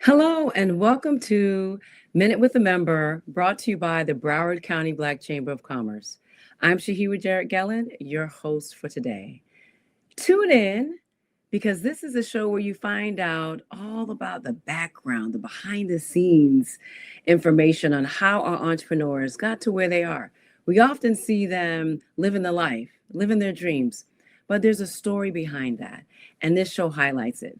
Hello and welcome to Minute with a Member, brought to you by the Broward County Black Chamber of Commerce. I'm Shahiwa Jarrett Gellin, your host for today. Tune in because this is a show where you find out all about the background, the behind the scenes information on how our entrepreneurs got to where they are. We often see them living the life, living their dreams, but there's a story behind that, and this show highlights it.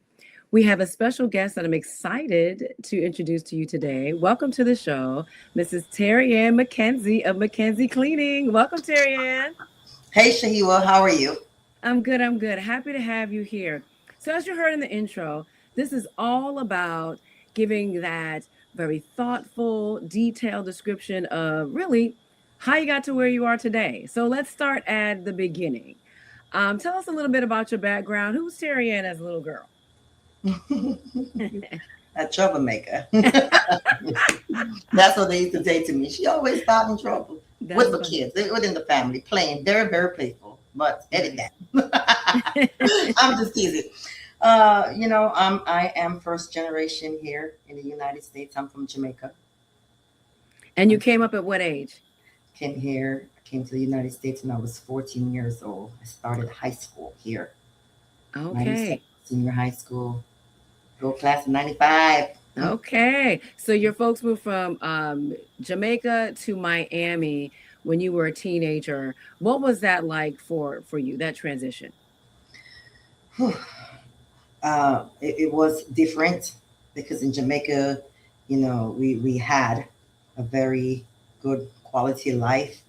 We have a special guest that I'm excited to introduce to you today. Welcome to the show, Mrs. Terriann McKenzie of McKenzie Cleaning. Welcome, Terriann. Hey Shahiwa, how are you? I'm good. I'm good. Happy to have you here. So, as you heard in the intro, this is all about giving that very thoughtful, detailed description of really how you got to where you are today. So, let's start at the beginning. Tell us a little bit about your background. Who's Terriann as a little girl? A troublemaker. That's what they used to say to me. She always started in trouble That's with the funny. kids, within the family, playing very, very playful. But edit Nice. that. I'm just teasing. I am first generation here in the United States. I'm from Jamaica. And I you came up at what age? came to the United States when I was 14 years old. I started high school here, 97 Okay. senior high school. Go class of 95. Okay. So your folks moved from Jamaica to Miami when you were a teenager. What was that like for you, that transition? It was different because in Jamaica, we had a very good quality of life.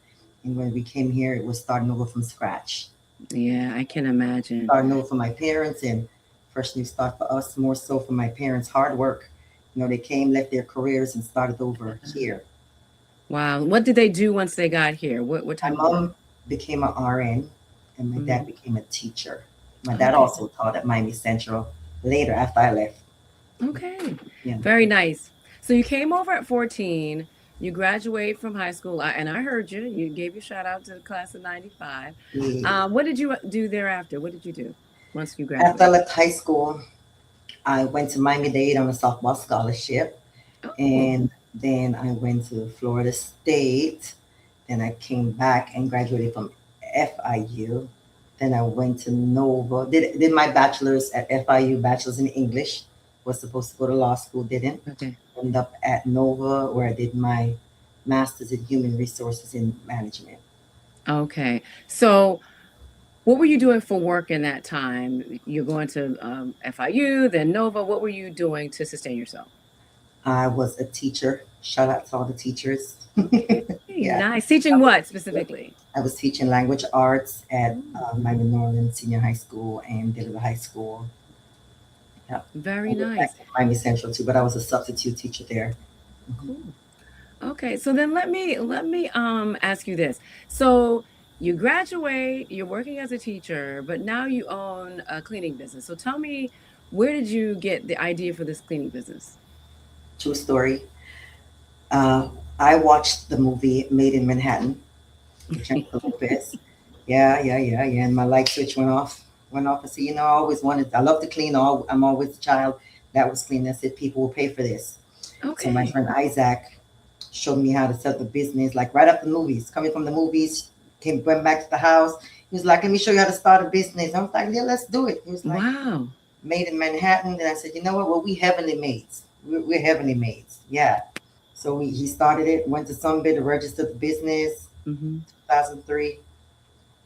And when we came here, it was starting over from scratch, Yeah, I can imagine. starting over for my parents and fresh new start for us, more so for my parents' hard work. They came, left their careers, and started over here. Wow. What did they do once they got here? What My type of work? mom became an RN, and my dad Mhm. became a teacher. My dad Okay. also taught at Miami Central later after I left. Okay. Yeah. Very nice. So you came over at 14, you graduate from high school, and I heard you. You gave your shout out to the class of 95. Yeah. What did you do thereafter? What did you do once you After I graduated? left high school, I went to Miami-Dade on a softball scholarship, Oh, and then I went to Florida State. Then I came back and graduated from FIU. Then I went to Nova. Did my bachelor's at FIU, bachelor's in English. Was supposed to go to law school, didn't. okay. Ended up at Nova where I did my master's in human resources in management. Okay. So what were you doing for work in that time? You're going to FIU, then Nova. What were you doing to sustain yourself? I was a teacher. Shout out to all the teachers. Okay, Yeah. nice. Teaching what specifically? I was teaching language arts at Oh, Miami Norland Senior High School and Dillard High School. Yeah. very And then back nice. at Miami Central too, but I was a substitute teacher there. Mhm. Cool. Okay, so then let me ask you this. So you graduate, you're working as a teacher, but now you own a cleaning business. So tell me, where did you get the idea for this cleaning business? True story. Uh, I watched the movie Made in Manhattan with Jennifer Lopez. Yeah, yeah, yeah, yeah. And my light switch went off. Went off. I said, I always wanted. I love to clean. I'm always a child that was clean. I said, people will pay for this. So my Okay. friend Isaac showed me how to set the business, like right after the movies. Coming from the movies, went back to the house. He was like, "Let me show you how to start a business." I was like, "Yeah, let's do it." He was like, Wow. "Made in Manhattan." And I said, "You know what? Well, we heavenly maids. We're heavenly maids." Yeah. So he started it. Went to Sunbit to register the business, Hmm. 2003,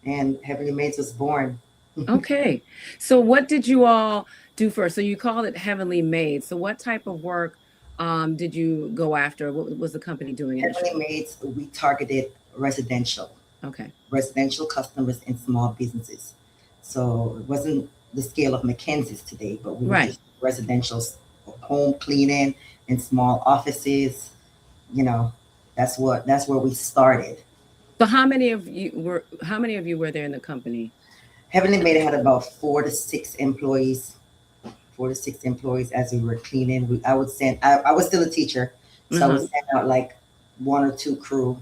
and Heavenly Maids was born. Okay. So what did you all do first? So you called it Heavenly Made. So what type of work did you go after? What was the company doing Heavenly initially? Maids, we targeted residential. Okay. Residential customers and small businesses. So it wasn't the scale of McKenzie's today, but we were Right. just residential home cleaning and small offices. You know, that's where we started. So how many of you were there in the company? Heavenly Made had about 4 to 6 employees. 4 to 6 employees as we were cleaning. I would send. I was still a teacher, so I would Uh-huh. send out like 1 or 2 crew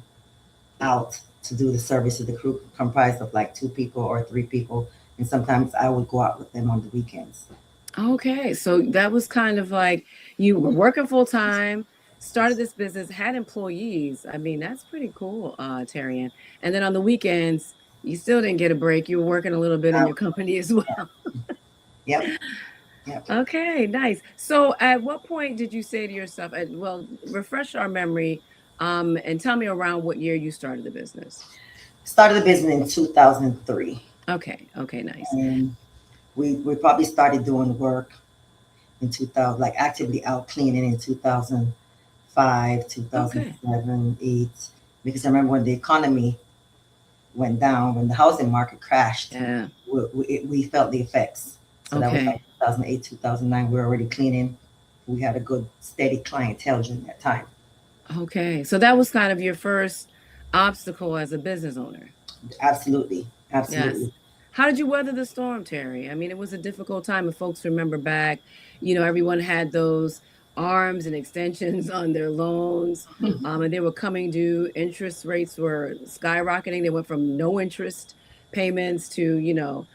out to do the service of the crew comprised of like 2 people or 3 people. And sometimes I would go out with them on the weekends. Okay, so that was kind of like you were working full time, started this business, had employees. I mean, that's pretty cool, Terrian. And then on the weekends, you still didn't get a break. You were working a little bit in Uh, your company as well. yep, yep. Okay, nice. So at what point did you say to yourself, well, refresh our memory, and tell me around what year you started the business? Started the business in 2003. Okay, okay, nice. And we probably started doing work in 2000, like actively out cleaning in 2005, Okay. 2007, 8. Because I remember when the economy went down, when the housing market crashed, Yeah. we felt the effects. So that was like Okay. 2008, 2009. We were already cleaning. We had a good, steady clientele during that time. Okay. So that was kind of your first obstacle as a business owner. Absolutely. Yes. Absolutely. How did you weather the storm, Terry? I mean, it was a difficult time. If folks remember back, everyone had those arms and extensions on their loans, and they were coming due. Interest rates were skyrocketing. They went from no interest payments to,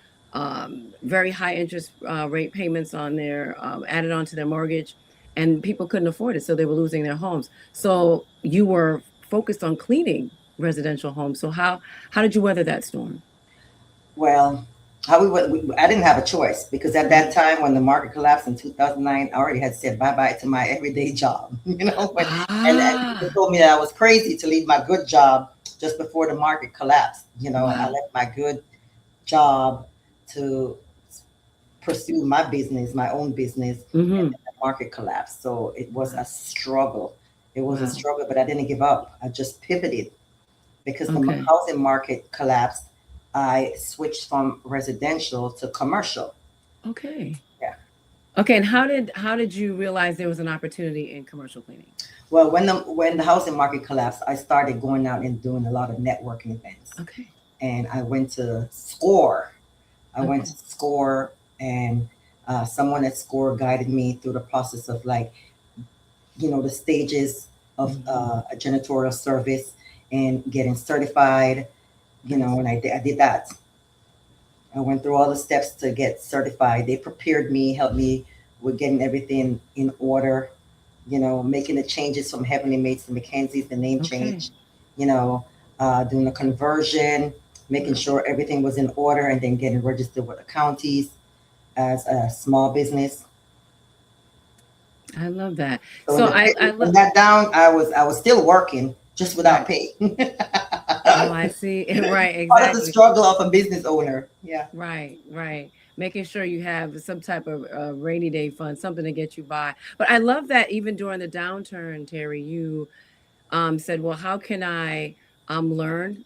very high interest rate payments on their added onto their mortgage, and people couldn't afford it, so they were losing their homes. So you were focused on cleaning residential homes. So how did you weather that storm? Well, I didn't have a choice because at that time when the market collapsed in 2009, I already had said bye bye to my everyday job. And people Ah, told me that I was crazy to leave my good job just before the market collapsed. I wow. left my good job to pursue my business, my own business, and Hmm. then the market collapsed. So it was a struggle. It was a Wow. struggle, but I didn't give up. I just pivoted because the Okay. housing market collapsed. I switched from residential to commercial. Okay. Yeah. Okay. And how did you realize there was an opportunity in commercial cleaning? Well, when the housing market collapsed, I started going out and doing a lot of networking events. Okay. And I went to SCORE. I went to Okay. SCORE, and someone at SCORE guided me through the process of, like, the stages of Hmm. a janitorial service and getting certified. Nice. And I did that. I went through all the steps to get certified. They prepared me, helped me with getting everything in order, making the changes from Heavenly Mates to Mackenzie's, the name Okay. change, you know, doing the conversion, making Wow. sure everything was in order, and then getting registered with the counties as a small business. I love that. So when So the I pay I went love. that down, I was still working just without Right. pay. Oh, I see. Right. Part of the Exactly. struggle of a business owner. Yeah. Right, right. Making sure you have some type of rainy day fund, something to get you by. But I love that even during the downturn, Terry, you said, well, how can I learn,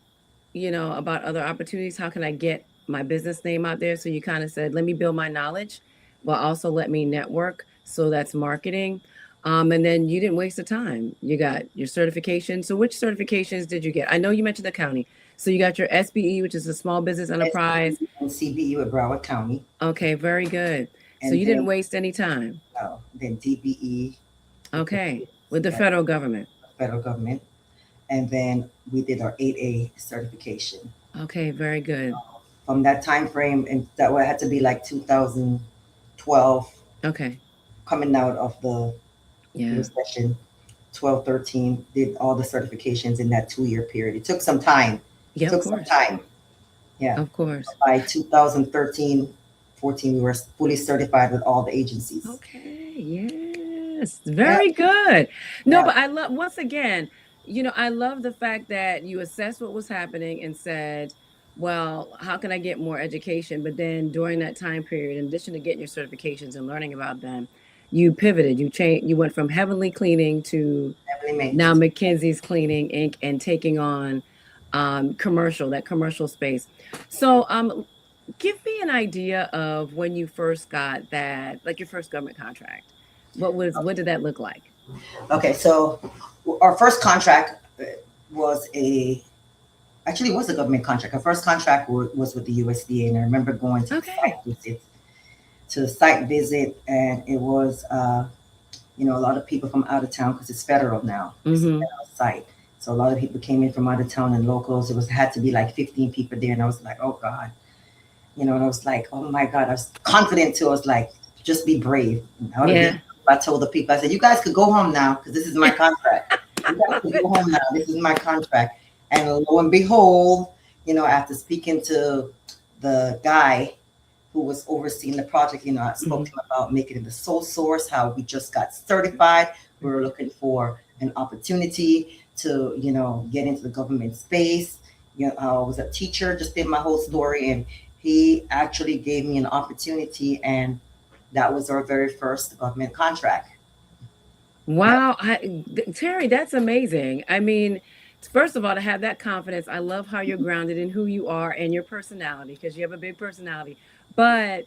about other opportunities? How can I get my business name out there? So you kind of said, let me build my knowledge, but also let me network. So that's marketing. And then you didn't waste the time. You got your certification. So which certifications did you get? I know you mentioned the county. So you got your SBE, which is a small business enterprise. SBE and CBE with Broward County, Okay, very good. So and you didn't then waste any time. DBE with the Okay, with the yeah, federal government. federal government, and then we did our 8A certification. Okay, very good. From that time frame, and that had to be like 2012, Okay, coming out of the yeah. recession. 12, 13, did all the certifications in that 2-year period. It took some time. Yeah, of Took some course. time. Yeah. Of course. By 2013, 14, we were fully certified with all the agencies. Okay, yes. Yeah. Very good. No, Yeah. but I love, once again, I love the fact that you assessed what was happening and said, well, how can I get more education? But then during that time period, in addition to getting your certifications and learning about them, you pivoted, you changed, you went from Heavenly Cleaning to Heavily now maintenance. McKenzie's Cleaning Inc. and taking on that commercial space. So give me an idea of when you first got that, like your first government contract. What did that look like? Okay, so our first contract was a actually it was a government contract. Our first contract was with the USDA, and I remember going to the Okay. site visit, and it was a lot of people from out of town because it's federal now. It's a Mm-hmm. federal site, so a lot of people came in from out of town and locals. It was had to be like 15 people there, and I was like, oh God, and I was like, oh my God, I was confident too. I was like, just be brave. I would have been. Yeah. I told the people, I said, you guys could go home now because this is my contract. I You guys love could it. go home now. This is my contract. And lo and behold, after speaking to the guy who was overseeing the project, I spoke to Mhm. him about making it the sole source, how we just got certified. We were looking for an opportunity to, get into the government space. I was a teacher, just did my whole story. And he actually gave me an opportunity. And that was our very first government contract. Yep. Wow, Terry, that's amazing. I mean, first of all, to have that confidence, I love how you're grounded in who you are and your personality because you have a big personality. But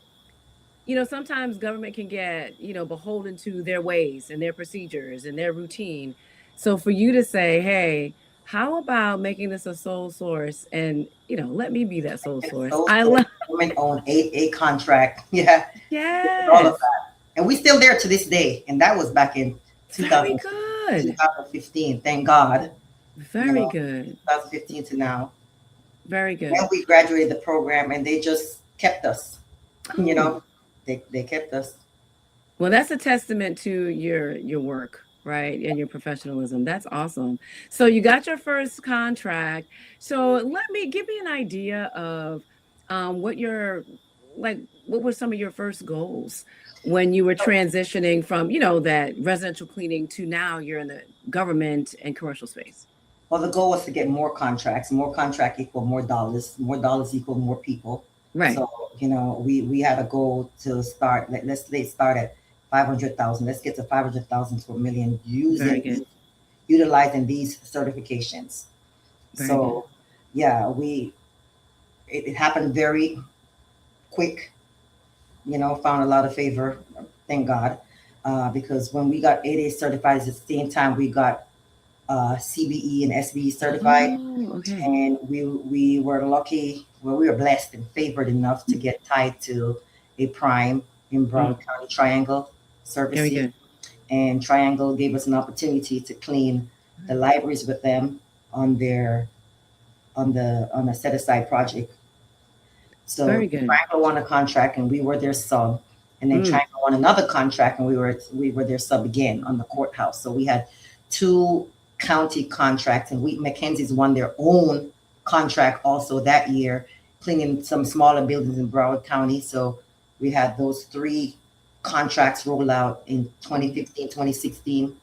sometimes government can get, beholden to their ways and their procedures and their routine. So for you to say, hey, how about making this a sole source and, let me be that sole It's source. so I so love, women own a contract. Yeah, all of yes, that. And we still there to this day. And that was back in very 2000, good. 2015. Thank God. Very good. 2015 to now. Very Then good. we graduated the program and they just kept us. You Oh, know, they kept us. well, that's a testament to your work, right? And your professionalism. That's awesome. So you got your first contract. So give me an idea of what your what were some of your first goals when you were transitioning from, that residential cleaning to now you're in the government and commercial space. Well, the goal was to get more contracts. More contract equal more dollars. More dollars equal more people. Right. So we had a goal to start. Let's say start at 500,000. Let's get to 500,000 to a million Very using good. utilizing these certifications. Very good. So yeah, it happened very quick. Found a lot of favor. Thank God. Because when we got 8A certified, at the same time we got CBE and SBE certified, Oh, okay. and we were lucky. Well, we were blessed and favored enough to get tied to a prime in Broward Mm, County Triangle very Services, good. and Triangle gave us an opportunity to clean the libraries with them on their on a set aside project. So Very good. Triangle won a contract and we were their sub, and then Mm, Triangle won another contract and we were their sub again on the courthouse. So we had two county contracts, and Wheat Mackenzie's won their own contract also that year, cleaning some smaller buildings in Broward County. So we had those three contracts roll out in mm. 2015, 2016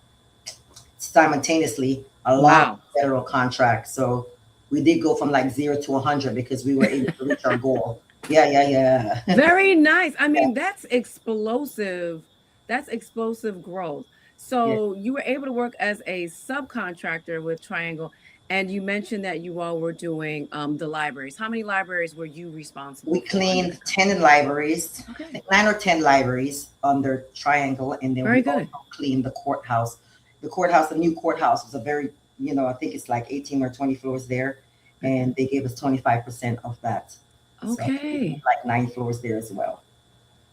simultaneously, along Wow. with federal contracts. So we did go from like 0 to 100 because we were able to reach our goal. Yeah, yeah, yeah. Very nice. I Yeah, mean, that's explosive. That's explosive growth. yeah. So you were able to work as a subcontractor with Triangle, and you mentioned that you all were doing the libraries. How many libraries were you We responsible for under cleaned that? 10 libraries, I Okay, think 9 or 10 libraries under Triangle, and then very we good. also cleaned the courthouse. The courthouse, the new courthouse, was a very, I think it's like 18 or 20 floors there, Okay. and they gave us 25% of that. So we did Okay. like 9 floors there as well.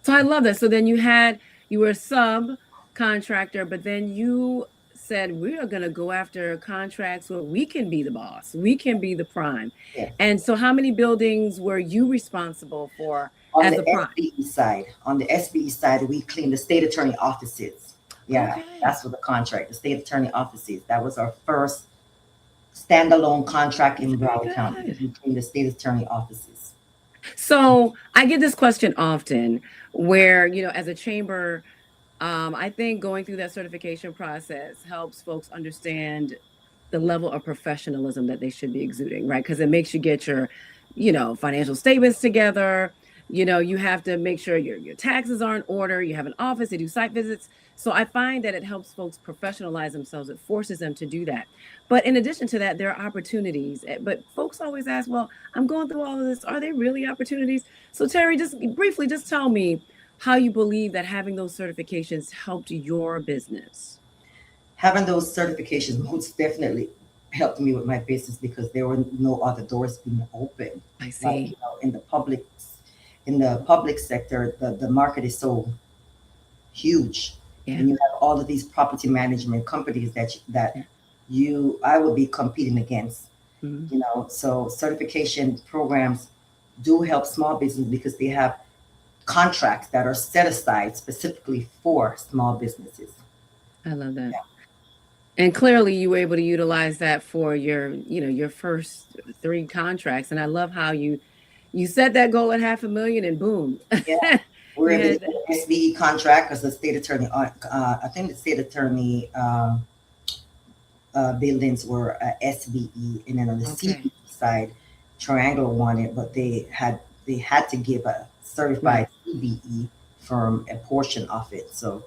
So I love that. So then you were a subcontractor, but then you said we are going to go after contracts where we can be the boss, we can be the prime. Yeah. And so, how many buildings were you responsible for On as the a prime? SBE side, we cleaned the state attorney offices. Yeah, Okay, that's what the contract, the state attorney offices. That was our first standalone contract in very Broward County. good. We cleaned the state attorney offices. So I get this question often, where as a chamber, I think going through that certification process helps folks understand the level of professionalism that they should be exuding, right? Because it makes you get your, financial statements together. You have to make sure your taxes are in order. You have an office, they do site visits. So I find that it helps folks professionalize themselves. It forces them to do that. But in addition to that, there are opportunities. But folks always ask, well, I'm going through all of this. Are there really opportunities? So Terry, just briefly, just tell me how you believe that having those certifications helped your business. Having those certifications most definitely helped me with my business because there were no other doors being open. I Like, see. in the public sector, the market is so huge, Yeah. and you have all of these property management companies Yeah. I would be competing against. Mhm. So certification programs do help small business because they have contracts that are set aside specifically for small businesses. I love that. Yeah. And clearly you were able to utilize that for your first three contracts. And I love how you set that goal at 500,000 and boom. Yeah. We're You able to had get an SBE contract because the state attorney, I think the state attorney buildings were SBE, and then on the okay. CBE side, Triangle won it, but they had to give a certified Right. CBE firm a portion of it. So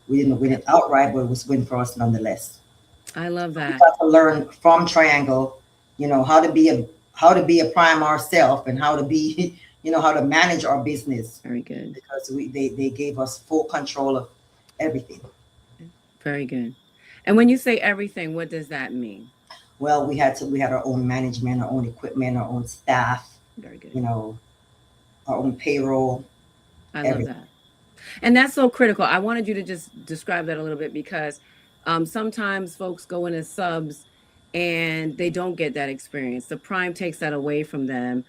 we didn't win it outright, but it was win for us nonetheless. I love We that. got to learn from Triangle, how to be a prime ourselves and how to be, how to manage our business Very good. because they gave us full control of everything. Very good. And when you say everything, what does that mean? Well, we had our own management, our own equipment, our own staff, Very good. you know, our own payroll, I love everything. that. And that's so critical. I wanted you to just describe that a little bit because sometimes folks go in as subs and they don't get that experience. The prime takes that away from them.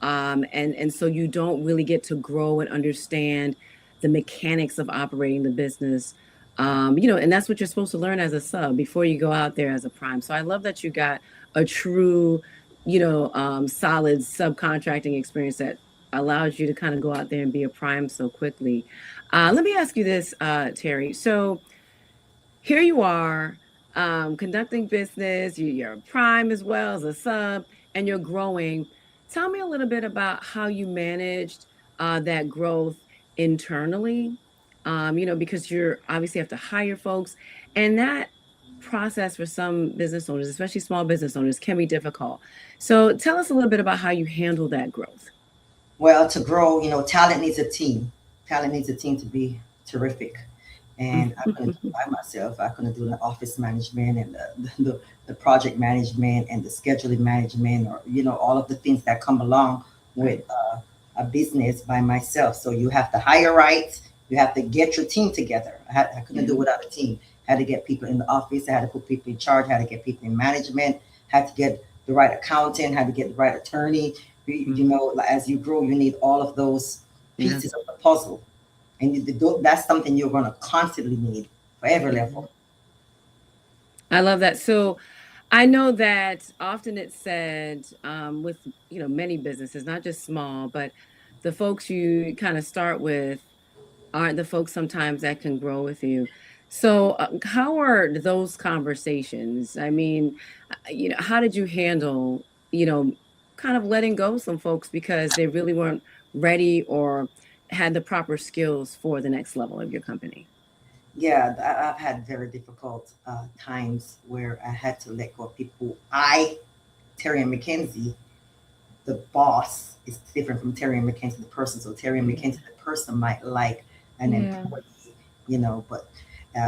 And so you don't really get to grow and understand the mechanics of operating the business. And that's what you're supposed to learn as a sub before you go out there as a prime. So I love that you got a true, solid subcontracting experience that allows you to kind of go out there and be a prime so quickly. Let me ask you this, Terry. So here you are conducting business, you're a prime as well as a sub, and you're growing. Tell me a little bit about how you managed that growth internally, because you're obviously have to hire folks, and that process for some business owners, especially small business owners, can be difficult. So tell us a little bit about how you handle that growth. Well, to grow, talent needs a team. Talent needs a team to be terrific. And I couldn't do it by myself. I couldn't do the office management and the project management and the scheduling management, or all of the things that come along with Right. a business by myself. So you have to hire right. You have to get your team together. I couldn't Yeah. do it without a team. I had to get people in the office. I had to put people in charge. I had to get people in management. Had to get the right accountant. Had to get the right attorney. As you grow, you need all of those Yeah. pieces of the puzzle, and that's something you're going to constantly need for every Mhm. level. I love that. So I know that often it's said with many businesses, not just small, but the folks you kind of start with aren't the folks sometimes that can grow with you. So how are those conversations? I mean, how did you handle you know kind of letting go some folks because they really weren't ready or had the proper skills for the next level of your company? Yeah, I've had very difficult times where I had to let go of people. Terriann McKenzie, the boss, is different from Terriann McKenzie, the person. So Terriann Yeah. McKenzie, the person, might like an Yeah. employee, but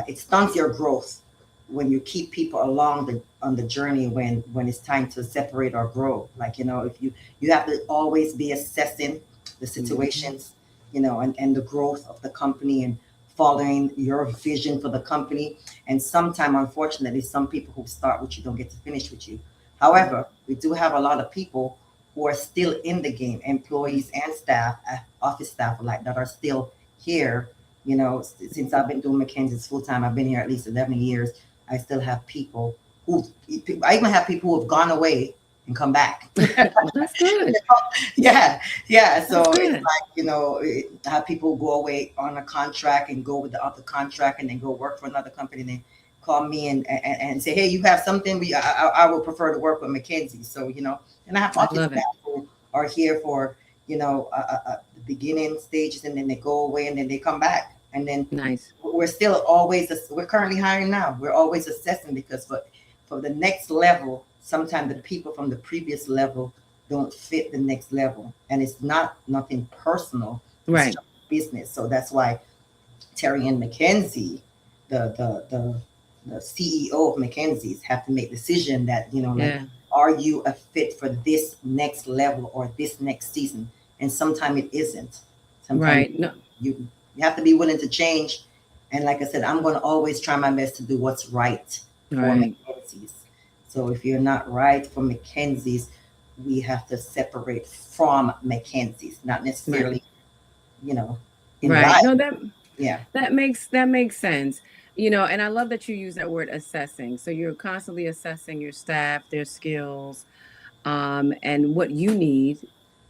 it stunts your growth when you keep people along on the journey when it's time to separate or grow. Like if you have to always be assessing the Mhm. situations, and the growth of the company and following your vision for the company. And sometimes, unfortunately, some people who start with you don't get to finish with you. Right. However, we do have a lot of people who are still in the game, Right. employees and staff, office staff like that are still here. Since I've been doing McKenzie's full time, I've been here at least 11 years. I still have people who, I even have people who have gone away and come back. Well, that's good. Yeah, yeah. So That's it's good. like, I have people go away on a contract and go with the other contract and then go work for another company and then call me and say, hey, you have something. I would prefer to work with McKenzie. So, and I have I office love staff it. who are here for, the beginning stages, and then they go away and then they come back. And then Nice. we're currently hiring now. We're always assessing because for the next level, sometimes the people from the previous level don't fit the next level. And it's not nothing personal. It's Right. just business. So that's why Terriann McKenzie, the CEO of McKenzie's, have to make decision that, like, Yeah. are you a fit for this next level or this next season? And sometimes it isn't. Sometimes Right. No. you you have to be willing to change. And like I said, I'm going to always try my best to do what's right for Right. McKenzie's. So if you're not right for McKenzie's, we have to separate from McKenzie's, not Right. necessarily you know, in Right. life. No, Yeah. that makes sense. And I love that you use that word assessing. So you're constantly assessing your staff, their skills, and what you need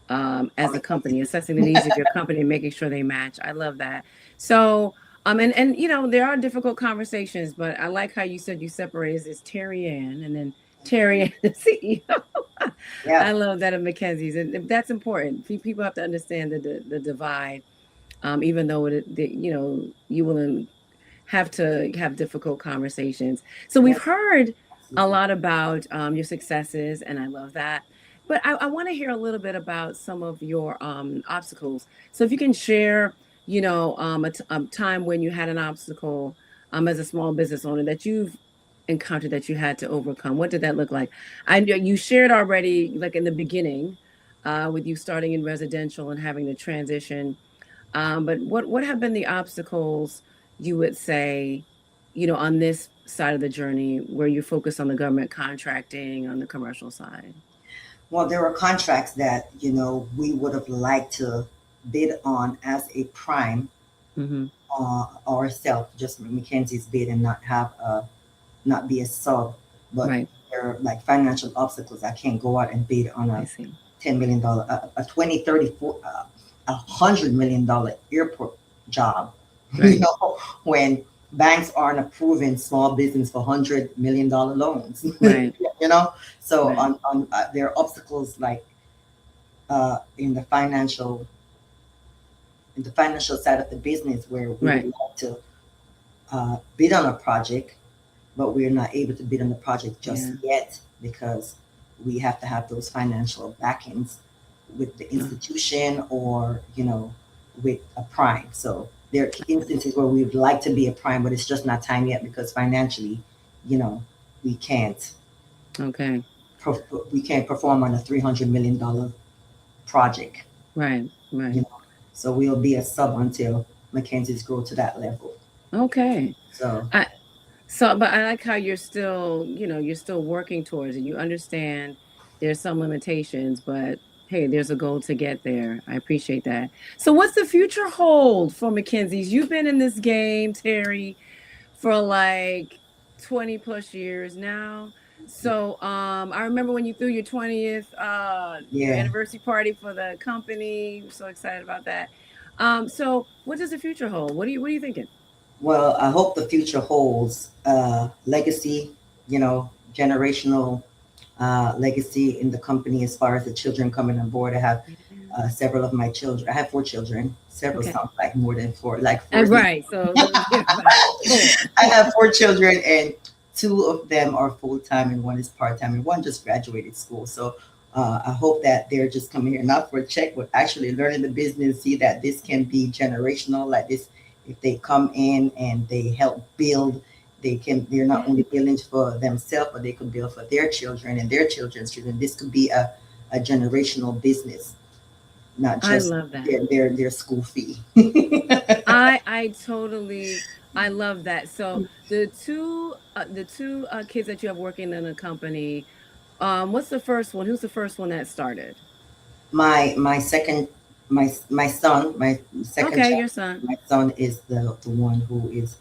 as a company, assessing the needs of your company and making sure they match. I love that. So, and there are difficult conversations, but I like how you said you separated this Terriann and then Terriann, the CEO. I Yeah. love that of Mackenzie's, and that's important. People have to understand the divide, even though you will have to have difficult conversations. So we've Yeah. heard a Absolutely. lot about your successes, and I love that. But I want to hear a little bit about some of your obstacles. So if you can share, a time when you had an obstacle as a small business owner that you've encountered that you had to overcome. What did that look like? I know you shared already, like in the beginning, with you starting in residential and having to transition, but what have been the obstacles you would say, on this side of the journey where you focus on the government contracting on the commercial side? Well, there were contracts that, we would have liked to bid on as a prime Mm-hmm. ourselves, just Mackenzie's bid and not be a sub. But Right. there are like financial obstacles. I can't go out and bid on I a see. $10 million, a 20, 30, $100 million airport job, Right. when banks aren't approving small business for $100 million loans, Right. you know. So Right. there are obstacles like in the financial side of the business where we would Right. like to bid on a project, but we're not able to bid on the project just Yeah. yet because we have to have those financial backings with the Uh, institution or with a prime. So there are instances where we'd like to be a prime, but it's just not time yet because financially, you know, we can't okay. we can't perform on a $300 million project. Right. You Right. know, so we'll be a sub until Mackenzie's grow to that level. Okay. So I but I like how you're still working towards it. You understand there's some limitations, but hey, there's a goal to get there. I appreciate that. So what's the future hold for Mackenzie's? You've been in this game, Terry, for like 20 plus years now. So I remember when you threw your 20th your yeah. anniversary party for the company. We're so excited about that. So what does the future hold? What are you thinking? Well, I hope the future holds legacy, generational legacy in the company as far as the children coming on board. I have Yeah. several of my children. I have 4 children. Several Okay. sounds like more than four, like 40. Right. So let's get about four. I have 4 children, and 2 of them are full time, and one is part time, and one just graduated school. So I hope that they're just coming here not for a check, but actually learning the business, see that this can be generational. Like this, if they come in and they help build, they're not Yeah. only building for themselves, but they could build for their children and their children's children. This could be a generational business, not I just love that. their school fee. I totally I love that. So the two kids that you have working in the company, what's the first one? Who's the first one that started? My second my son my second Okay, child, your son. my son is the one who is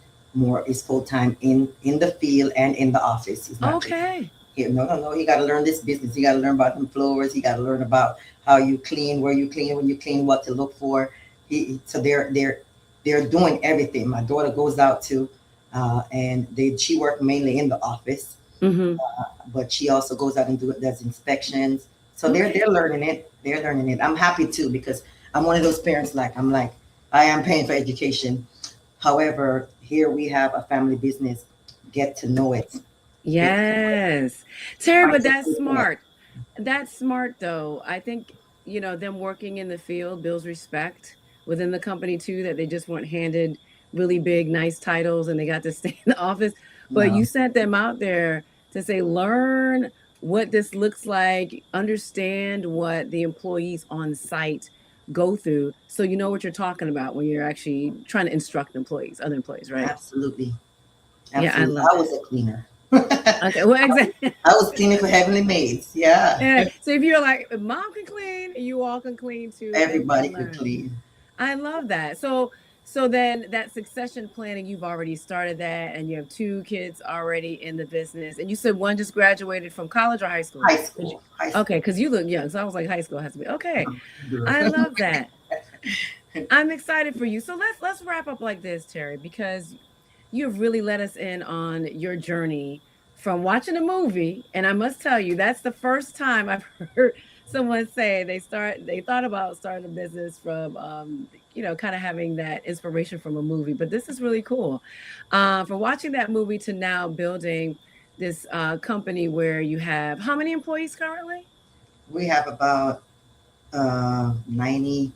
full time in the field and in the office. He's not just Okay. here. No. He got to learn this business. He got to learn about them floors. He got to learn about how you clean, where you clean, when you clean, what to look for. So they're doing everything. My daughter goes out to and she worked mainly in the office, Mm-hmm. but she also goes out and does inspections. So they're Okay. learning it. They're learning it. I'm happy too because I'm one of those parents. I'm like I am paying for education. However, here we have a family business. Get to know it. Get to know it. Yes. Terry, Find but your that's place in it. smart. That's smart though. I think, them working in the field builds respect within the company too, that they just weren't handed really big, nice titles and they got to stay in the office. But No, you sent them out there to say, learn what this looks like, understand what the employees on site go through. So you know what you're talking about when you're actually trying to instruct other employees, right? absolutely, Yeah, I absolutely. love I was that. a cleaner. I Okay, well, exactly. was cleaning for Heavenly Maids. Yeah, Yeah. So if you're like, if mom can clean, you all can clean too and everybody could learn. clean. I love that. So then that succession planning, you've already started that and you have two kids already in the business. And you said one just graduated from college or high school? High 'Cause school, high okay, school. because you look young. So I was like, high school has to be okay. Good. I love that. I'm excited for you. So let's wrap up like this, Terry, because you've really let us in on your journey from watching a movie. And I must tell you, that's the first time I've heard someone say they thought about starting a business from kind of having that inspiration from a movie. But this is really cool. From watching that movie to now building this company where you have how many employees currently? We have about 90,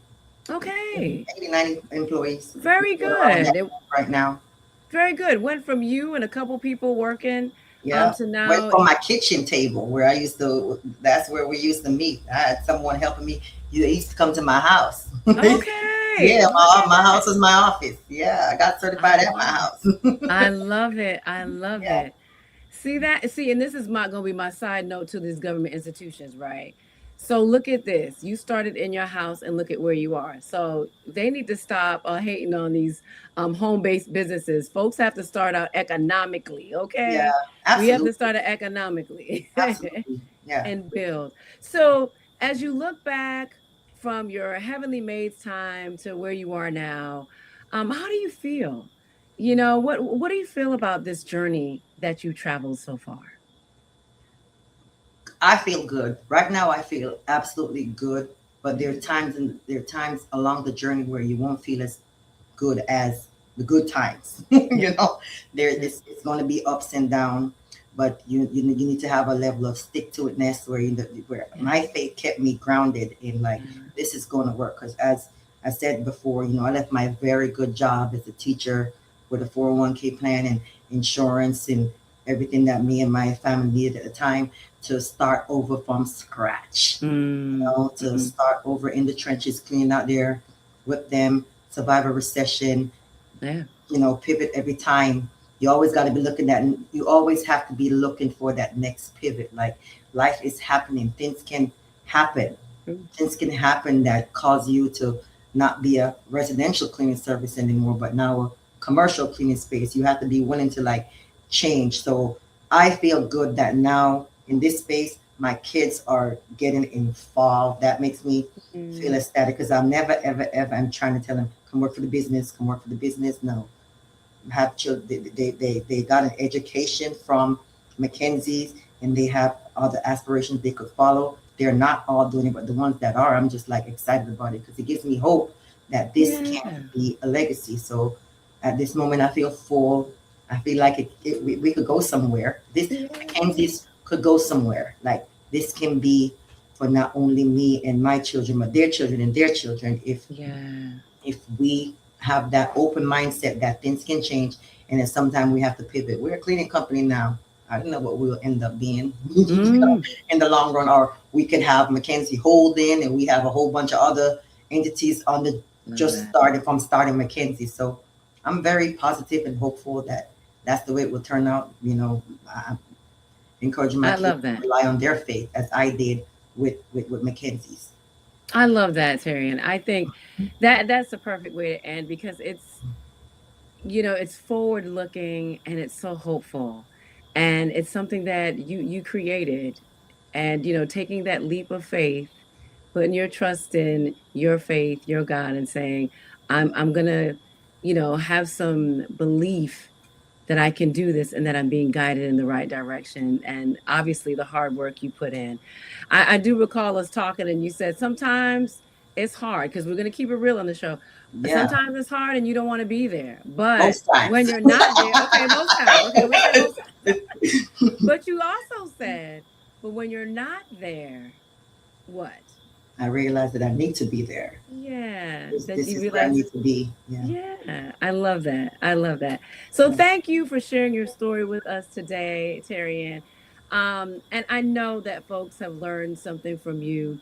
Okay. 80, 90 employees. Very We're on good. that right now. Very good. Went from you and a couple people working Yeah. to Went now. from my kitchen table where I used to, that's where we used to meet. I had someone helping me. You used to come to my house. Okay, Yeah, look at my that. house is my office. Yeah, I got I certified at my love it. house. I love it. I love Yeah, it. See that? See, and this is not going to be my side note to these government institutions, right? So look at this. You started in your house and look at where you are. So they need to stop hating on these home-based businesses. Folks have to start out economically, yeah, okay? We have to absolutely, start out economically absolutely. Yeah. and build. So as you look back from your heavenly maid's time to where you are now, how do you feel? What do you feel about this journey that you traveled so far? I feel good. Right now I feel absolutely good, but there are times along the journey where you won't feel as good as the good times. Yeah, There yeah, it's going to be ups and down, but you need to have a level of stick to itness where my yes. faith kept me grounded in like Yeah. this is going to work. Because as I said before, I left my very good job as a teacher with a 401k plan and insurance and everything that me and my family needed at the time to start over from scratch, Mm, to mm, start over in the trenches, cleaning out there with them, survive a recession, yeah. pivot every time. You always got to be looking at, you always have to be looking for that next pivot. Like life is happening, things can happen. True. Things can happen that cause you to not be a residential cleaning service anymore, but now a commercial cleaning space. You have to be willing to like change. So I feel good that now in this space, my kids are getting involved. That makes me feel Mm, ecstatic because I'm never, ever, ever, I'm trying to tell them, come work for the business, come work for the business. No, have children, they got an education from Mackenzie's and they have other aspirations they could follow. They're not all doing it, but the ones that are, I'm just like excited about it because it gives me hope that this can yeah. be a legacy. So at this moment, I feel full. I feel like we could go somewhere. This Yeah. Mackenzie's could go somewhere. Like this can be for not only me and my children, but their children and their children. Yeah. If we have that open mindset that things can change and then sometimes we have to pivot. We're a cleaning company now. I don't know what we'll end up being Mm, in the long run, or we could have Mackenzie Holding and we have a whole bunch of other entities on the love just that. starting Mackenzie. So I'm very positive and hopeful that that's the way it will turn out. I'm encouraging my I kids love to that. rely on their faith as I did with Mackenzie's. I love that, Terry. And I think that that's the perfect way to end because it's forward looking and it's so hopeful. And it's something that you created and taking that leap of faith, putting your trust in your faith, your God and saying, I'm going to, have some belief that I can do this and that I'm being guided in the right direction. And obviously, the hard work you put in. I do recall us talking, and you said sometimes it's hard because we're going to keep it real on the show. Yeah, Sometimes it's hard and you don't want to be there. But most times. when you're not there, okay, most times, okay, we'll say most times. But you also said, but when you're not there, what? I realized that I need to be there. Yeah, that This you is where I realize need to be. Yeah. yeah, I love that. I love that. So thank you for sharing your story with us today, Terriann. And I know that folks have learned something from you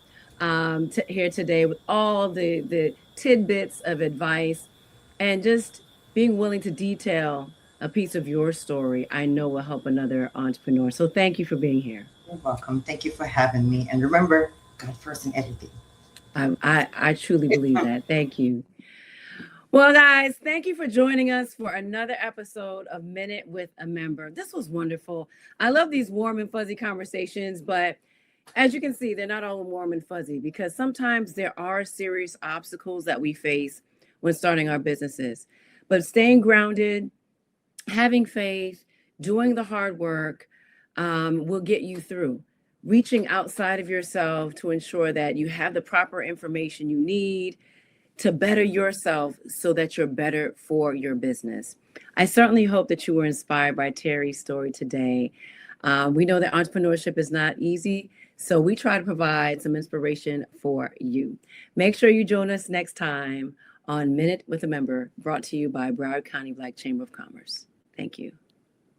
here today with all the tidbits of advice and just being willing to detail a piece of your story. I know will help another entrepreneur. So thank you for being here. You're welcome. Thank you for having me. And remember, God first in everything. I truly believe that. Thank you. Well, guys, thank you for joining us for another episode of Minute with a Member. This was wonderful. I love these warm and fuzzy conversations, but as you can see, they're not all warm and fuzzy because sometimes there are serious obstacles that we face when starting our businesses. But staying grounded, having faith, doing the hard work will get you through. Reaching outside of yourself to ensure that you have the proper information you need to better yourself so that you're better for your business. I certainly hope that you were inspired by Terry's story today. We know that entrepreneurship is not easy, so we try to provide some inspiration for you. Make sure you join us next time on Minute with a Member, brought to you by Broward County Black Chamber of Commerce. Thank you.